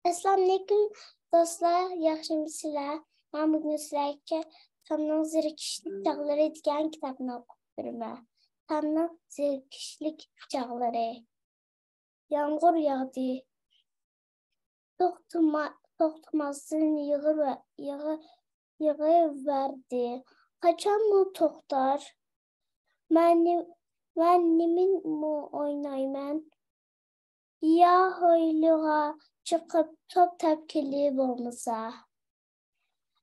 Assalamualaikum dostlar, yaxşımısınızlar? Ben bugün sizlerle Tanrı'nın Zirikişlik Çağları degan kitabını okuyorum. Tanrı'nın Zirikişlik Çağları. Yağmur yağdı. Toxtamasın yığıverdi. Kaçan mı toxtar? Ben nimin mu oynayman? Ya hoyluğa çıkıp top tepkili olmasa.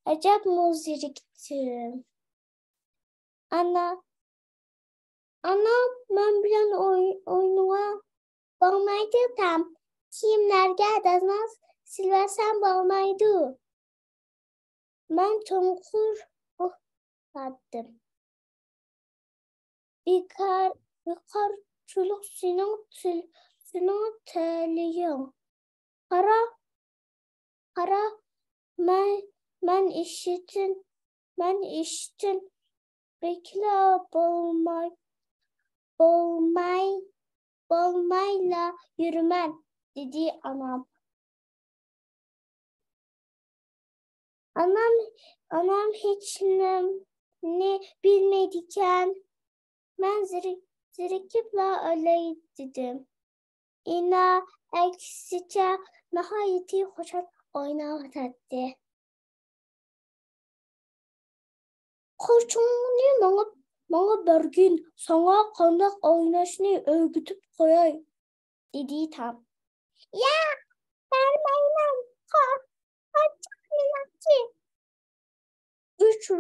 Acaba muziriktim. Ana, ben bilen oynuğa bağmaydı tam. Kimler geldi azmaz silversen bağmaydı. Ben tonkur sattım. Bir kar çoluk senin teliyor. Para ben işitin bekle bolmayla yürümen dedi anam. Anam hiç ne bilmedikken ben zirikiple öyle dedim. İna eksice nihayeti hoşal oynadı. Koçumunu bana bergin sana kandak oynashını öğütüp koyay dedi tam. Ya vermeyim kaçak milletçi. Üç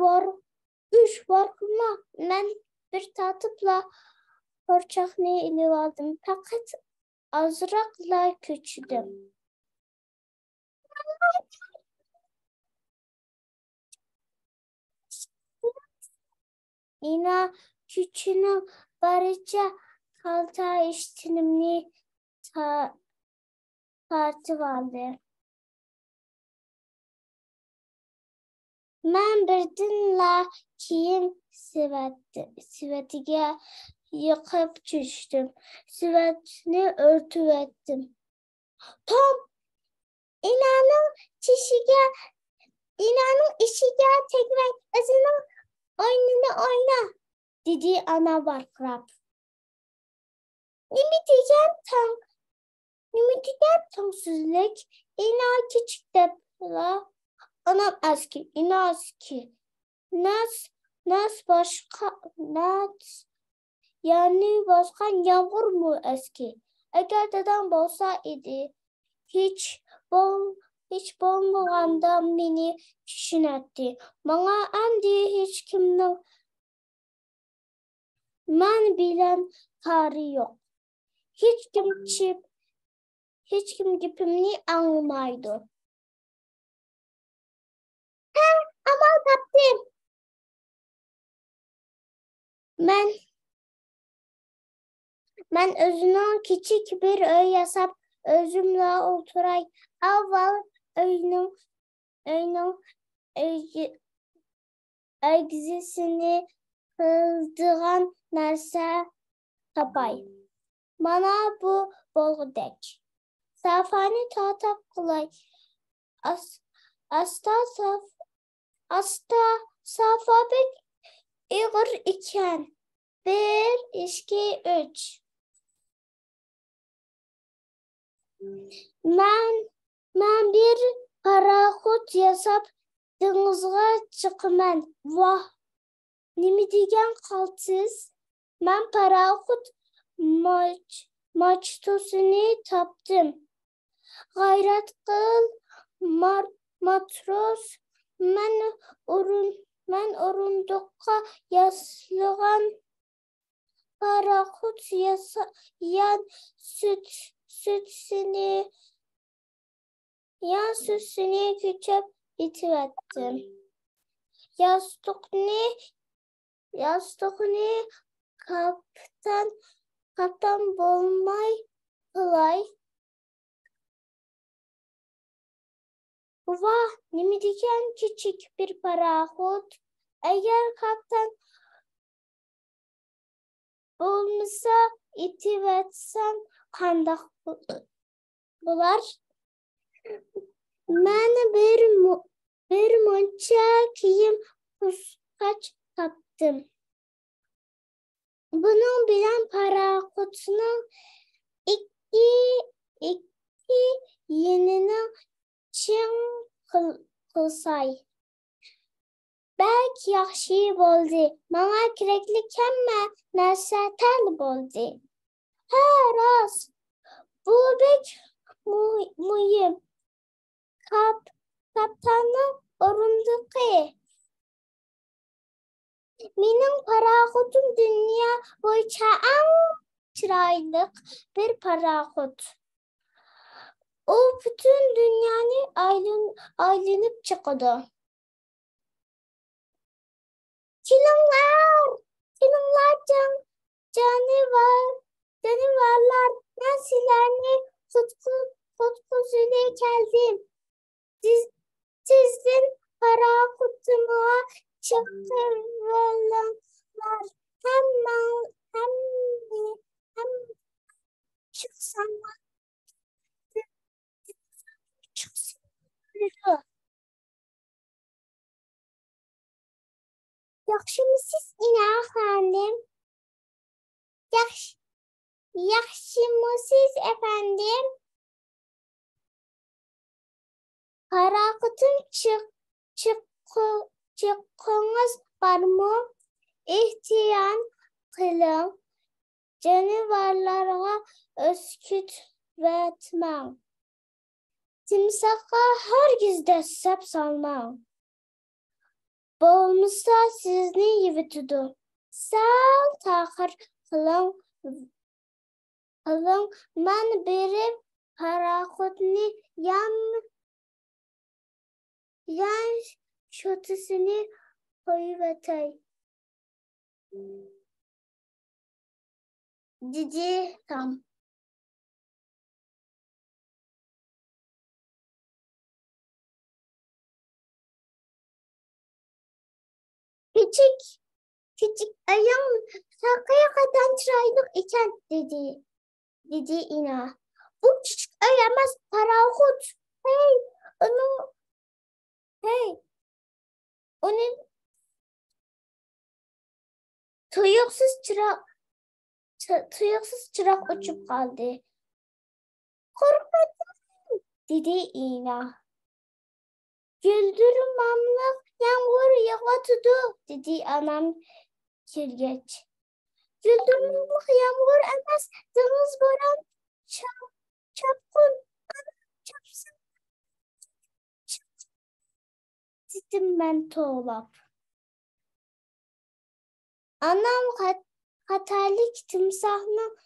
var ama ben bir tatıpla porçakını ele aldım. Fakat azrakla küçüldüm. Yine küçüğünü barıca kalta iştinimli tartı vardı. Ben birdinle kiyim sivetige yıkıp düştüm. Sivetini örtüvettim. Tom, inanın işige tekrar özünün oyununu oyna, dedi ana barkırap. Nimitigen tansızlık, ina küçük depla, anam eski, ina eski. Yani başkan yağmur mu eski? Eğer dedem olsa idi, hiç bolmaganda beni düşünetti. Bana endi hiç kimden ben bilen tarih yok. Hiç kim cipimni anlamaydı. Amal kaptım. Ben özüne küçük bir öy yasap özümle oturay. Avval öyünün egzisini kıldığan nerse tapay. Bana bu bolgudek. Safani tatap kolay. Asta safabek İğir iken. 1, 2, 3. Ben bir paraxot yasap denizga çıkman. Vah, nimi degen kaltsız. Ben paraxot maçtosunu taptım. Gayret kıl matros. Ben orundukka yaslığan paraxot yan sütsünü küçüp itivettim. Yastıkını kaptan bolmay kolay. Vah, nimi diken küçük bir paraxot. Eğer kaptan olmasa itivetsen kandak bular. Ben bir monça kiyim kuskaç taptım. Bunun bilen parakotunun iki yenini çın kılsay. Belki yaxşı boldu. Bana kirekli kemme nerse tel boldu. Ha rast. Bu bek mühim. Kaptanın orunduqı. Benim parakotum dünya boyunca en çıraylık bir parakot. O bütün dünyanı aylanıp çıkıyordu. Kilonlar canavarlar nasıllarını tutkuzuyla geldim. Sizin parakutuma çıkıyorlar. Hem çıksanlar çıksınlar. Yaxşı mısınız yine efendim? Yaxşı mısınız efendim? Parakutun çıkınız var mı? İhtiyan kılın. Canavarlara öskürtmem. Timsaha herkes de sep salmam. Bolmuşsa sizni gibi tudu. Sal takır kılın. Ben bir parakutni yan şotusunu koyuvetay. Cici tam. Küçük ayağım sakaya kadar çıraylık iken dedi ina. Bu küçük ayağımız parakut. Onun tuyuksuz çırak uçup kaldı. Korkmadım dedi ina. Güldürmemlik yağmur yağıtıdı dedi anam kirgeç. Güldürmemlik yağmur emez deniz boran çapkın çapsın dedim ben toğlap. Anam hatalik timsahını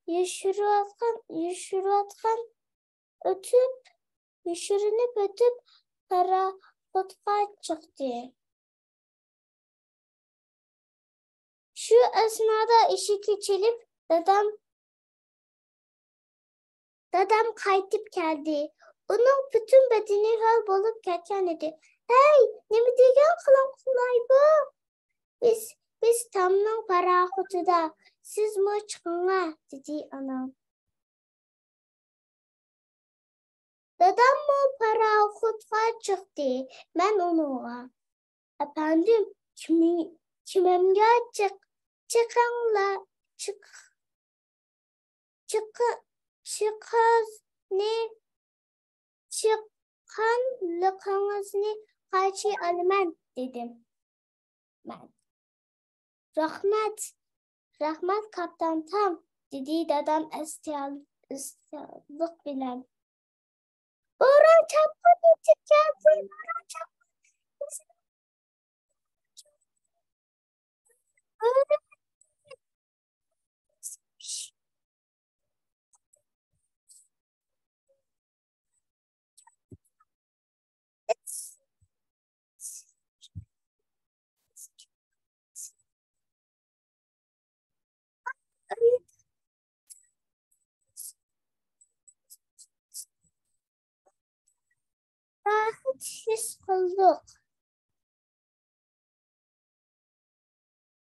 yaşıratkan ötüp parakotka çıktı. Şu esnada ışık çelip dadam kaytıp geldi. Onun bütün bedeni hal bolup ketken idi. Hey, ne mi degen kılan kulay bu? Biz tamdan parakotuda. Siz mi çıkına? Dedi anam. Dadam mı parakotka çıktı? Ben onunla. Efendim, kimimge çıkanla çıkanlıkınızı karşı alman dedim ben. Rahmet kaptan tam dedi dadam istiyarlık bilen. Boran çapkın geldi. Boran çapkın. Rahat his kıldık.